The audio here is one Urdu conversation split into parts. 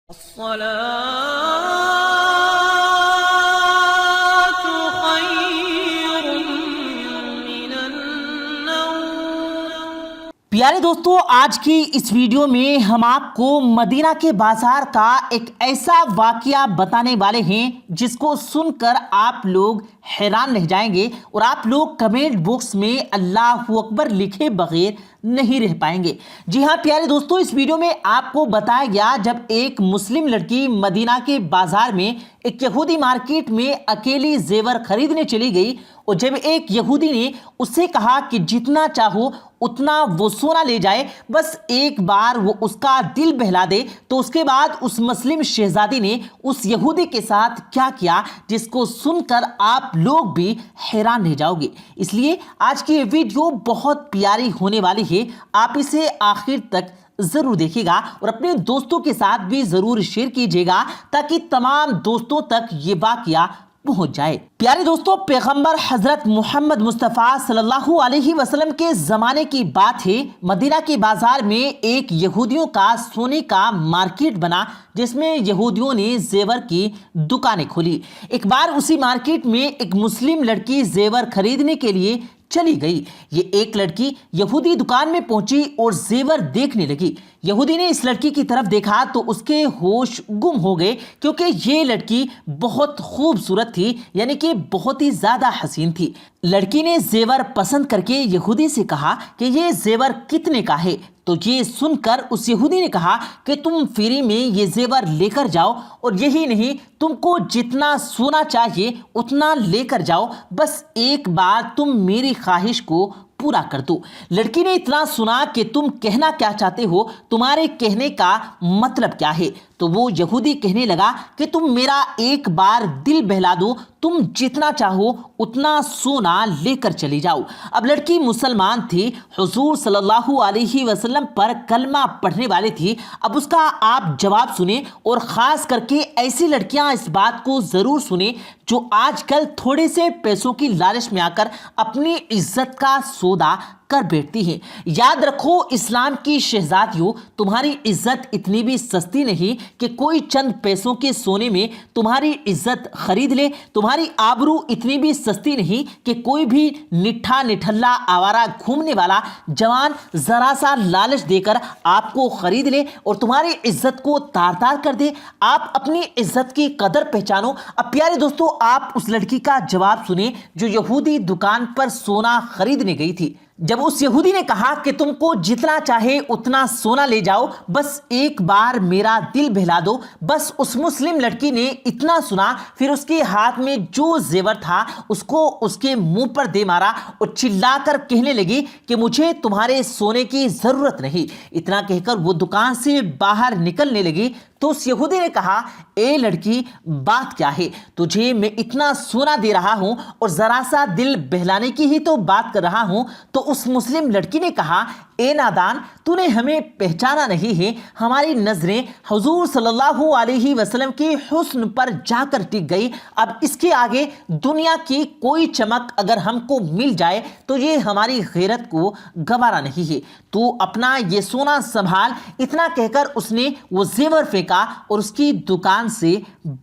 الصلاة خير من النوم۔ پیارے دوستو، آج کی اس ویڈیو میں ہم آپ کو مدینہ کے بازار کا ایک ایسا واقعہ بتانے والے ہیں جس کو سن کر آپ لوگ حیران رہ جائیں گے اور آپ لوگ کمنٹ باکس میں اللہ اکبر لکھے بغیر نہیں رہ پائیں گے۔ جی ہاں پیارے دوستو، اس ویڈیو میں آپ کو بتایا گیا جب ایک مسلم لڑکی مدینہ کے بازار میں ایک یہودی مارکیٹ میں اکیلی زیور خریدنے چلی گئی، اور جب ایک یہودی نے اس سے کہا کہ جتنا چاہو اتنا وہ سونا لے جائے، بس ایک بار وہ اس کا دل بہلا دے، تو اس کے بعد اس مسلم شہزادی نے اس یہودی کے ساتھ کیا کیا جس کو سن کر آپ لوگ بھی حیران رہ جاؤ گے۔ اس لیے آج کی یہ ویڈیو بہت پیاری ہونے والی ہے، آپ اسے آخر تک ضرور دیکھیے گا اور اپنے دوستوں کے ساتھ بھی ضرور شیئر کیجیے گا تاکہ تمام دوستوں تک یہ واقعہ پہنچ جائے۔ پیارے دوستوں، پیغمبر حضرت محمد مصطفیٰ صلی اللہ علیہ وسلم کے زمانے کی بات ہے، مدینہ کے بازار میں ایک یہودیوں کا سونے کا مارکیٹ بنا جس میں یہودیوں نے زیور کی دکانیں کھولی۔ ایک بار اسی مارکیٹ میں ایک مسلم لڑکی زیور خریدنے کے لیے چلی گئی۔ یہ ایک لڑکی یہودی دکان میں پہنچی اور زیور دیکھنے لگی۔ یہودی نے اس لڑکی کی طرف دیکھا تو اس کے ہوش گم ہو گئے، کیونکہ یہ لڑکی بہت خوبصورت تھی، یعنی کہ بہت ہی زیادہ حسین تھی۔ لڑکی نے زیور پسند کر کے یہودی سے کہا کہ یہ زیور کتنے کا ہے؟ تو یہ سن کر اس یہودی نے کہا کہ تم فری میں یہ زیور لے کر جاؤ، اور یہی نہیں، تم کو جتنا سونا چاہیے اتنا لے کر جاؤ، بس ایک بار تم میری خواہش کو پورا کر دو۔ لڑکی نے اتنا سنا کہ تم کہنا کیا چاہتے ہو، تمہارے کہنے کا مطلب کیا ہے؟ تو وہ یہودی کہنے لگا کہ تم میرا ایک بار دل بہلا دو، تم جتنا چاہو اتنا سونا لے کر چلی جاؤ۔ اب لڑکی مسلمان تھی، حضور صلی اللہ علیہ وسلم پر کلمہ پڑھنے والی تھی۔ اب اس کا آپ جواب سنیں، اور خاص کر کے ایسی لڑکیاں اس بات کو ضرور سنیں جو آج کل تھوڑے سے پیسوں کی لالچ میں آ کر اپنی عزت کا سودا کر بیٹھتی ہیں۔ یاد رکھو اسلام کی شہزادیوں، تمہاری عزت اتنی بھی سستی نہیں کہ کوئی چند پیسوں کے سونے میں تمہاری عزت خرید لے۔ تمہاری آبرو اتنی بھی سستی نہیں کہ کوئی بھی نٹھا نٹھلا آوارہ گھومنے والا جوان ذرا سا لالچ دے کر آپ کو خرید لے اور تمہاری عزت کو تار تار کر دے۔ آپ اپنی عزت کی قدر پہچانو۔ اب پیارے دوستو، آپ اس لڑکی کا جواب سنیں جو یہودی دکان پر سونا خریدنے گئی تھی۔ جب اس یہودی نے کہا کہ تم کو جتنا چاہے اتنا سونا لے جاؤ، بس ایک بار میرا دل بہلا دو، بس اس مسلم لڑکی نے اتنا سنا، پھر اس کے ہاتھ میں جو زیور تھا اس کو اس کے منہ پر دے مارا اور چلا کر کہنے لگی کہ مجھے تمہارے سونے کی ضرورت نہیں۔ اتنا کہہ کر وہ دکان سے باہر نکلنے لگی تو اس یہودی نے کہا، اے لڑکی، بات کیا ہے؟ تجھے میں اتنا سونا دے رہا ہوں اور ذرا سا دل بہلانے کی ہی تو بات کر رہا ہوں۔ تو اس مسلم لڑکی نے کہا، اے نادان، تو نے ہمیں پہچانا نہیں ہے؟ ہماری نظریں حضور صلی اللہ علیہ وسلم کے حسن پر جا کر ٹک گئی۔ اب اس کے آگے دنیا کی کوئی چمک اگر ہم کو مل جائے تو یہ ہماری غیرت کو گوارا نہیں ہے۔ تو اپنا یہ سونا سنبھال۔ اتنا کہہ کر اس نے وہ زیور پھینکا اور اس کی دکان سے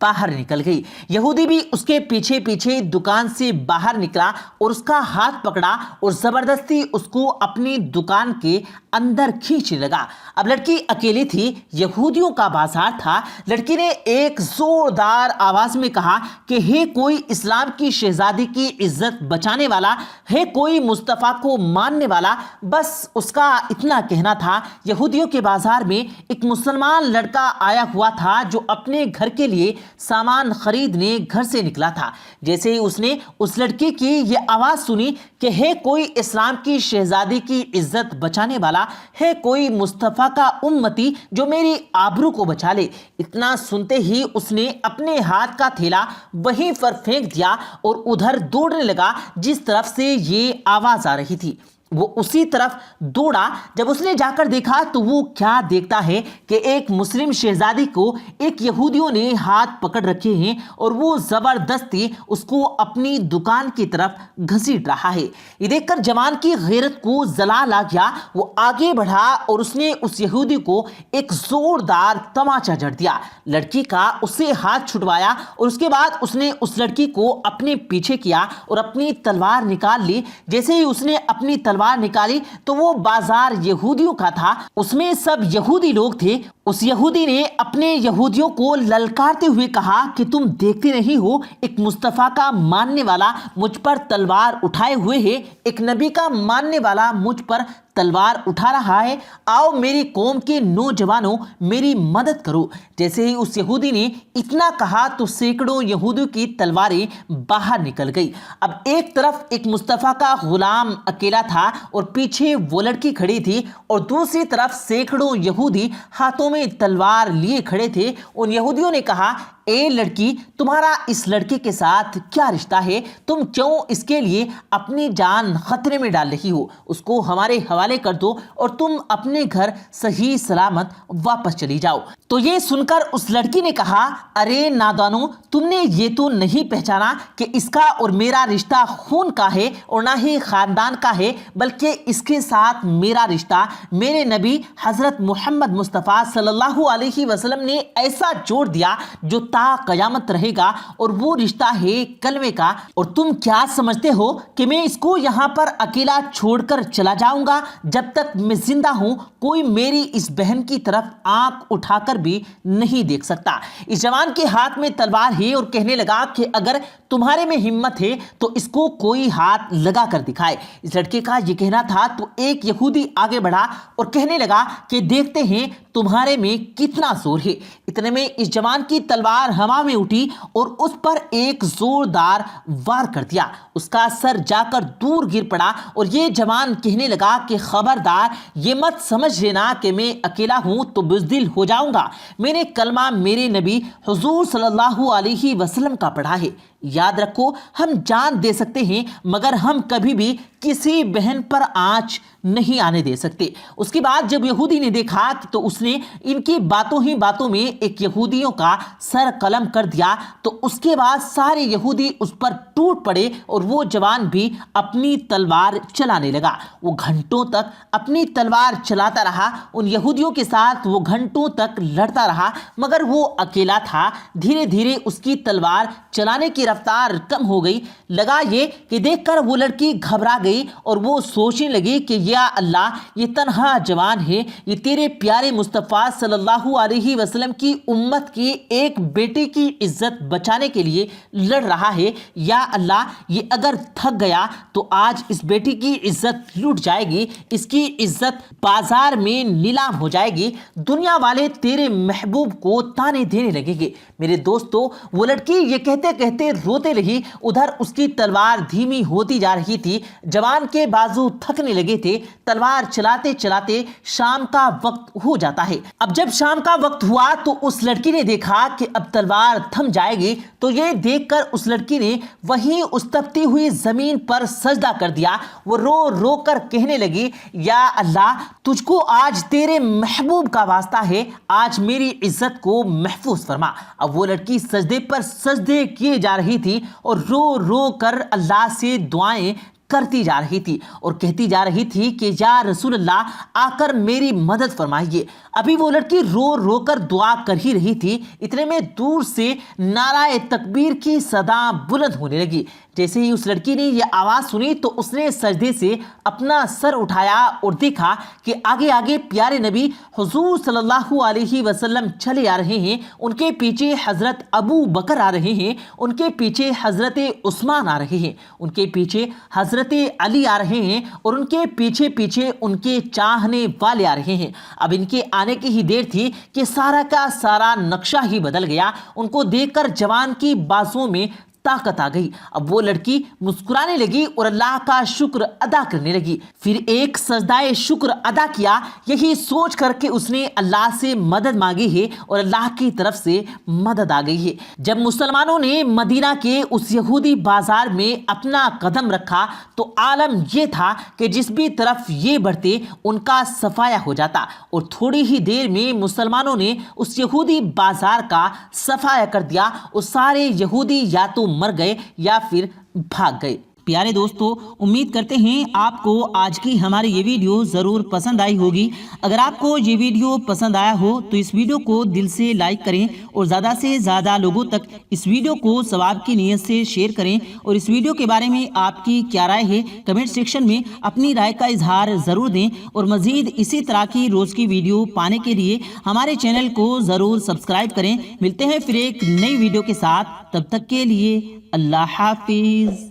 باہر نکل گئی۔ یہودی بھی اس کے پیچھے پیچھے دکان سے باہر نکلا اور اس کا ہاتھ پکڑا اور زبردستی اس کو اپنی دکان کے اندر کھینچنے لگا۔ اب لڑکی اکیلی تھی، یہودیوں کا بازار تھا۔ لڑکی نے ایک زوردار آواز میں کہا کہ ہے کوئی اسلام کی شہزادی کی عزت بچانے والا، ہے کوئی مصطفیٰ کو ماننے والا؟ بس اس کا اتنا کہنا تھا۔ یہودیوں کے بازار میں ایک مسلمان لڑکا آیا ہوا تھا جو اپنے گھر کے لیے سامان خریدنے گھر سے نکلا تھا۔ جیسے ہی اس نے اس لڑکی کی یہ آواز سنی کہ ہے کوئی اسلام کی شہزادی کی عزت بچانے والا، ہے کوئی مصطفیٰ کا امتی جو میری آبرو کو بچا لے، اتنا سنتے ہی اس نے اپنے ہاتھ کا تھیلا وہیں پر پھینک دیا اور ادھر دوڑنے لگا جس طرف سے یہ آواز آ رہی تھی۔ وہ اسی طرف دوڑا۔ جب اس نے جا کر دیکھا تو وہ کیا دیکھتا ہے کہ ایک مسلم شہزادی کو ایک یہودیوں نے ہاتھ پکڑ رکھے ہیں اور وہ زبردستی اس کو اپنی دکان کی طرف گھسیٹ رہا ہے۔ یہ دیکھ کر جوان کی غیرت کو زلال آ گیا۔ وہ آگے بڑھا اور اس نے اس یہودی کو ایک زوردار تماچا جڑ دیا۔ لڑکی کا اس سے ہاتھ چھٹوایا اور اس کے بعد اس نے اس لڑکی کو اپنے پیچھے کیا اور اپنی تلوار نکال لی۔ جیسے ہی اس نے اپنی تلوار نکالی تو وہ بازار یہودیوں کا تھا، اس میں سب یہودی لوگ تھے۔ اس یہودی نے اپنے یہودیوں کو للکارتے ہوئے کہا کہ تم دیکھتے نہیں ہو ایک مصطفیٰ کا ماننے والا مجھ پر تلوار اٹھائے ہوئے ہے، ایک نبی کا ماننے والا مجھ پر تلوار اٹھا رہا ہے، آؤ میری قوم کے نوجوانوں میری مدد کرو۔ جیسے ہی اس یہودی نے اتنا کہا تو سینکڑوں یہودیوں کی تلواریں باہر نکل گئی۔ اب ایک طرف ایک مصطفیٰ کا غلام اکیلا تھا اور پیچھے وہ لڑکی کھڑی تھی، اور دوسری طرف سینکڑوں یہودی ہاتھوں میں تلوار لیے کھڑے تھے۔ ان یہودیوں نے کہا، اے لڑکی، تمہارا اس لڑکے کے ساتھ کیا رشتہ ہے؟ تم کیوں اس کے لیے اپنی جان خطرے میں ڈال رہی ہو؟ اس کو ہمارے حوالے کر دو اور تم اپنے گھر صحیح سلامت واپس چلی جاؤ۔ تو یہ سن کر اس لڑکی نے کہا، ارے نادانو، تم نے یہ تو نہیں پہچانا کہ اس کا اور میرا رشتہ خون کا ہے اور نہ ہی خاندان کا ہے، بلکہ اس کے ساتھ میرا رشتہ میرے نبی حضرت محمد مصطفیٰ صلی اللہ علیہ وسلم نے ایسا جوڑ دیا جو تا قیامت رہے گا، اور وہ رشتہ ہے کلمے کا۔ اور تم کیا سمجھتے ہو کہ میں اس کو یہاں پر اکیلا چھوڑ کر چلا جاؤں گا؟ جب تک میں زندہ ہوں کوئی میری اس بہن کی طرف آنکھ اٹھا کر بھی نہیں دیکھ سکتا۔ اس جوان کے ہاتھ میں تلوار ہے اور کہنے لگا کہ اگر تمہارے میں ہمت ہے تو اس کو کوئی ہاتھ لگا کر دکھائے۔ اس لڑکے کا یہ کہنا تھا تو ایک یہودی آگے بڑھا اور کہنے لگا کہ دیکھتے ہیں تمہارے میں کتنا زور ہے۔ اتنے میں اس جوان کی تلوار ہوا میں اٹھی اور اس پر ایک زوردار وار کر دیا۔ اس کا سر جا کر دور گر پڑا اور یہ جوان کہنے لگا کہ خبردار، یہ مت سمجھ لینا کہ میں اکیلا ہوں تو بزدل ہو جاؤں گا۔ میں نے کلمہ میرے نبی حضور صلی اللہ علیہ وسلم کا پڑھا ہے۔ یاد رکھو، ہم جان دے سکتے ہیں مگر ہم کبھی بھی کسی بہن پر آنچ نہیں آنے دے سکتے۔ اس کے بعد جب یہودی نے دیکھا تو اس نے ان کی باتوں ہی باتوں میں ایک یہودیوں کا سر قلم کر دیا، تو اس کے بعد سارے یہودی اس پر ٹوٹ پڑے اور وہ جوان بھی اپنی تلوار چلانے لگا۔ وہ گھنٹوں تک اپنی تلوار چلاتا رہا، ان یہودیوں کے ساتھ وہ گھنٹوں تک لڑتا رہا، مگر وہ اکیلا تھا۔ دھیرے دھیرے اس کی تلوار چلانے کی رفتار کم ہو گئی۔ لگا یہ کہ دیکھ کر وہ لڑکی گھبرا گئی اور وہ سوچنے لگی کہ یا اللہ، یہ تنہا جوان ہے، یہ تیرے پیارے مصطفیٰ صلی اللہ علیہ وسلم کی امت کی ایک بیٹے کی عزت بچانے کے لیے لڑ رہا ہے۔ یا اللہ، یہ اگر تھک گیا تو آج اس بیٹی کی عزت لٹ جائے گی، اس کی عزت بازار میں نیلام ہو جائے گی، دنیا والے تیرے محبوب کو تانے دینے لگیں گے۔ میرے دوستو، وہ لڑکی یہ کہتے کہتے روتے لگی، ادھر اس کی تلوار دھیمی ہوتی جا رہی تھی، جوان کے بازو تھکنے لگے تھے۔ تلوار چلاتے چلاتے شام کا وقت ہو جاتا ہے۔ اب جب شام کا وقت ہوا تو اس لڑکی نے دیکھا کہ اب تلوار تھم جائے گی، تو یہ دیکھ کر اس لڑکی نے وہیں اس تپتی ہوئی زمین پر سجدہ کر دیا۔ وہ رو رو کر کہنے لگی، یا اللہ، تجھ کو آج تیرے محبوب کا واسطہ ہے، آج میری عزت کو محفوظ فرما۔ اب وہ لڑکی سجدے پر سجدے کیے جا رہی تھی اور رو رو کر اللہ سے دعائیں کرتی جا رہی تھی اور کہتی جا رہی تھی کہ یا رسول اللہ، آ کر میری مدد فرمائیے۔ ابھی وہ لڑکی رو رو کر دعا کر ہی رہی تھی، اتنے میں دور سے نعرہ تکبیر کی صدا بلند ہونے لگی۔ جیسے ہی اس لڑکی نے یہ آواز سنی تو اس نے سجدے سے اپنا سر اٹھایا اور دیکھا کہ آگے آگے پیارے نبی حضور صلی اللہ علیہ وسلم چلے آ رہے ہیں، ان کے پیچھے حضرت ابو بکر آ رہے ہیں، ان کے پیچھے حضرت عثمان آ رہے ہیں، ان کے پیچھے حضرت علی آ رہے ہیں، اور ان کے پیچھے پیچھے ان کے چاہنے والے آ رہے ہیں۔ اب ان کے آنے کی ہی دیر تھی کہ سارا کا سارا نقشہ ہی بدل گیا۔ ان کو دیکھ کر جوان کی بازوں میں طاقت آ گئی۔ اب وہ لڑکی مسکرانے لگی اور اللہ کا شکر ادا کرنے لگی، پھر ایک سجدہ شکر ادا کیا، یہی سوچ کر کے اس نے اللہ سے مدد مانگی ہے اور اللہ کی طرف سے مدد آ گئی ہے۔ جب مسلمانوں نے مدینہ کے اس یہودی بازار میں اپنا قدم رکھا تو عالم یہ تھا کہ جس بھی طرف یہ بڑھتے ان کا صفایا ہو جاتا، اور تھوڑی ہی دیر میں مسلمانوں نے اس یہودی بازار کا صفایا کر دیا، اور سارے یہودی یا تو مر گئے یا پھر بھاگ گئے۔ پیارے دوستو، امید کرتے ہیں آپ کو آج کی ہماری یہ ویڈیو ضرور پسند آئی ہوگی۔ اگر آپ کو یہ ویڈیو پسند آیا ہو تو اس ویڈیو کو دل سے لائک کریں اور زیادہ سے زیادہ لوگوں تک اس ویڈیو کو ثواب کی نیت سے شیئر کریں، اور اس ویڈیو کے بارے میں آپ کی کیا رائے ہے کمنٹ سیکشن میں اپنی رائے کا اظہار ضرور دیں، اور مزید اسی طرح کی روز کی ویڈیو پانے کے لیے ہمارے چینل کو ضرور سبسکرائب کریں۔ ملتے ہیں پھر ایک نئی ویڈیو کے ساتھ، تب تک کے لیے اللہ حافظ۔